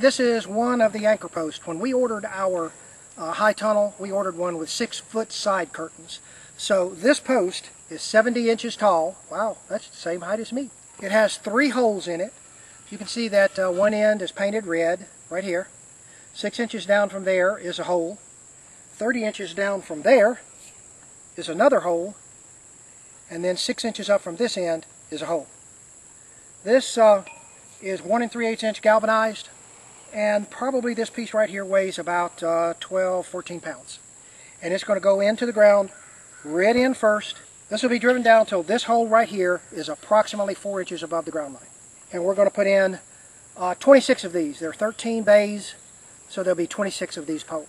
this is one of the anchor posts. When we ordered our high tunnel, we ordered one with 6-foot side curtains. So this post is 70 inches tall. Wow, that's the same height as me. It has 3 holes in it. You can see that one end is painted red, right here. 6 inches down from there is a hole. 30 inches down from there is another hole. And then 6 inches up from this end is a hole. This is 1 3/8 inch galvanized, and probably this piece right here weighs about 12, 14 pounds. And it's going to go into the ground, red in first. This will be driven down until this hole right here is approximately 4 inches above the ground line. And we're going to put in 26 of these. There are 13 bays, so there'll be 26 of these poles.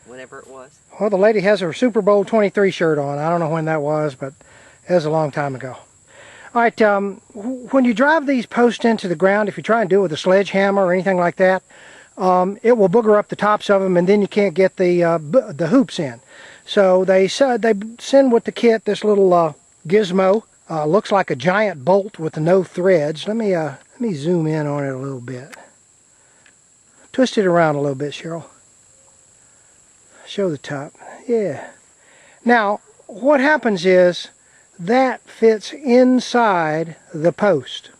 Whenever it was. Well, the lady has her Super Bowl 23 shirt on. I don't know when that was, but it was a long time ago. All right, when you drive these posts into the ground, if you try and do it with a sledgehammer or anything like that, it will booger up the tops of them, and then you can't get the hoops in. So they send with the kit this little gizmo. Looks like a giant bolt with no threads. Let me zoom in on it a little bit. Twist it around a little bit, Cheryl. Show the top. Yeah. Now, what happens is that fits inside the post.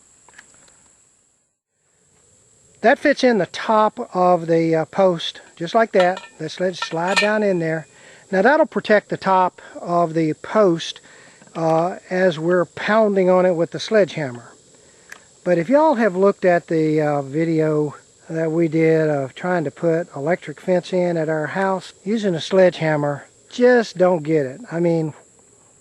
That fits in the top of the post, just like that. Let's slide down in there. Now that'll protect the top of the post as we're pounding on it with the sledgehammer. But if y'all have looked at the video that we did of trying to put electric fence in at our house using a sledgehammer, just don't get it. I mean,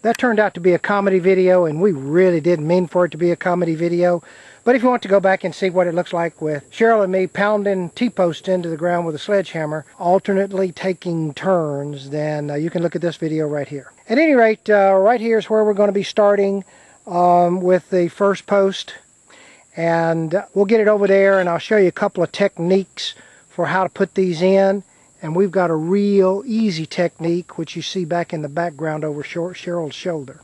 that turned out to be a comedy video, and we really didn't mean for it to be a comedy video. But if you want to go back and see what it looks like with Cheryl and me pounding T-posts into the ground with a sledgehammer, alternately taking turns, then you can look at this video right here. At any rate, right here is where we're going to be starting with the first post. And we'll get it over there, and I'll show you a couple of techniques for how to put these in. And we've got a real easy technique, which you see back in the background over Cheryl's shoulder.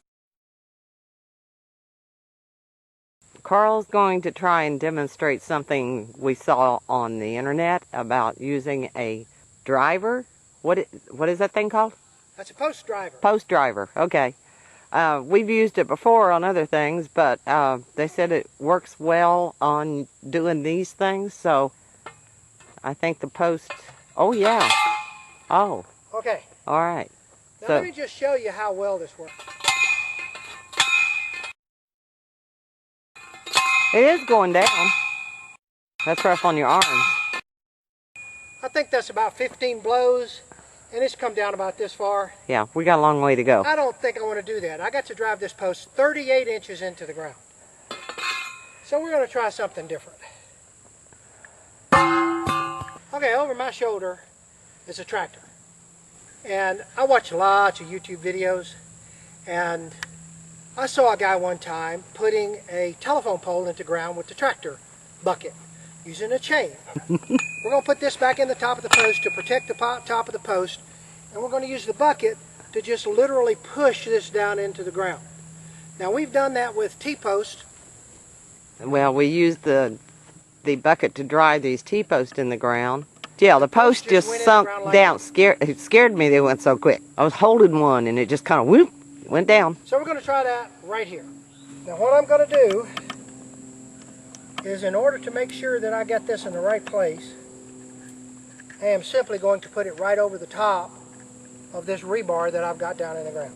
Carl's going to try and demonstrate something we saw on the internet about using a driver. What is that thing called? That's a post driver. Post driver, okay. We've used it before on other things, but they said it works well on doing these things, so I think the post... Oh, yeah. Oh. Okay. All right. Now let me just show you how well this works. It is going down. That's rough on your arms. I think that's about 15 blows, and it's come down about this far. Yeah, we got a long way to go. I don't think I want to do that. I got to drive this post 38 inches into the ground. So we're going to try something different. Okay, over my shoulder is a tractor. And I watch lots of YouTube videos, and I saw a guy one time putting a telephone pole into the ground with the tractor bucket using a chain. We're going to put this back in the top of the post to protect the top of the post, and we're going to use the bucket to just literally push this down into the ground. Now we've done that with T-post. Well, we used the bucket to dry these T-posts in the ground. Yeah, the post just sunk down. It scared me they went so quick. I was holding one and it just kind of whoop, went down. So we're going to try that right here. Now what I'm going to do is, in order to make sure that I get this in the right place, I am simply going to put it right over the top of this rebar that I've got down in the ground.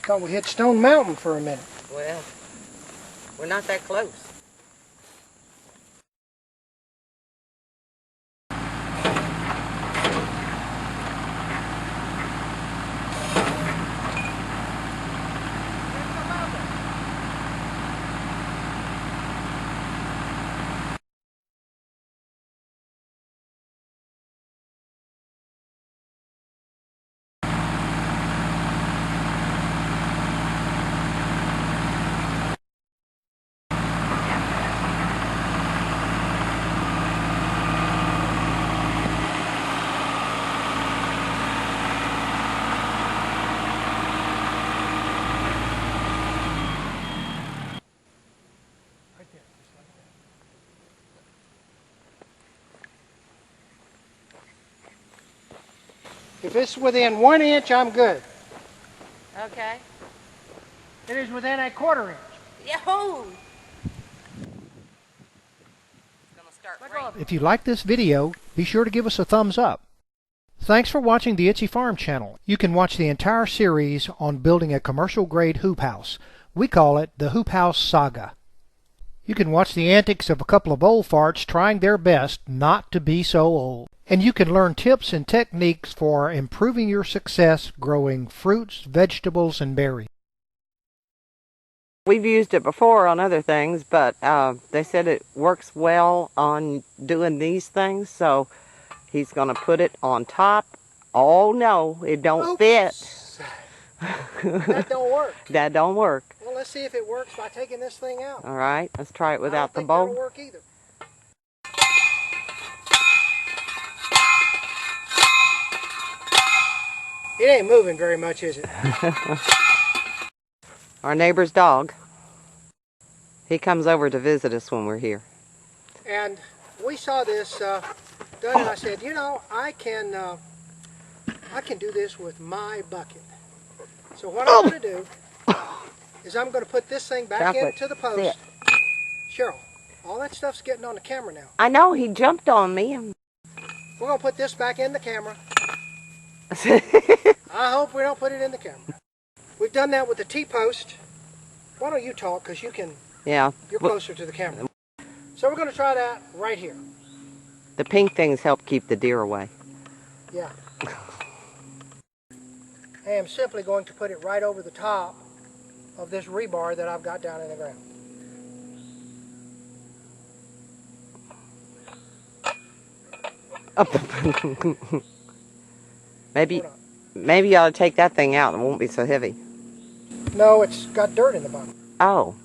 Thought we hit Stone Mountain for a minute. Well, we're not that close. Right there, just like that. If it's within 1 inch, I'm good. Okay. It is within a 1/4 inch. Yahoo! It's gonna start raining. If you like this video, be sure to give us a thumbs up. Thanks for watching the Itchy Farm channel. You can watch the entire series on building a commercial-grade hoop house. We call it the Hoop House Saga. You can watch the antics of a couple of old farts trying their best not to be so old. And you can learn tips and techniques for improving your success growing fruits, vegetables, and berries. We've used it before on other things, but they said it works well on doing these things, so he's going to put it on top. Oh no, it don't Oops. fit. That don't work. That don't work. Well, let's see if it works by taking this thing out. All right, let's try it I without don't the think bowl. that'll work either. It ain't moving very much, is it? Our neighbor's dog. He comes over to visit us when we're here. And we saw this done, and I said, you know, I can do this with my bucket. So what I'm going to do is I'm going to put this thing back Chocolate. into the post. Sit. Cheryl, all that stuff's getting on the camera now. I know, he jumped on me. We're going to put this back in the camera. I hope we don't put it in the camera. We've done that with the T-post. Why don't you talk, because you can, Yeah. you're closer to the camera. So we're going to try that right here. The pink things help keep the deer away. Yeah. I am simply going to put it right over the top of this rebar that I've got down in the ground. Maybe you ought to take that thing out. It won't be so heavy. No, it's got dirt in the bottom. Oh.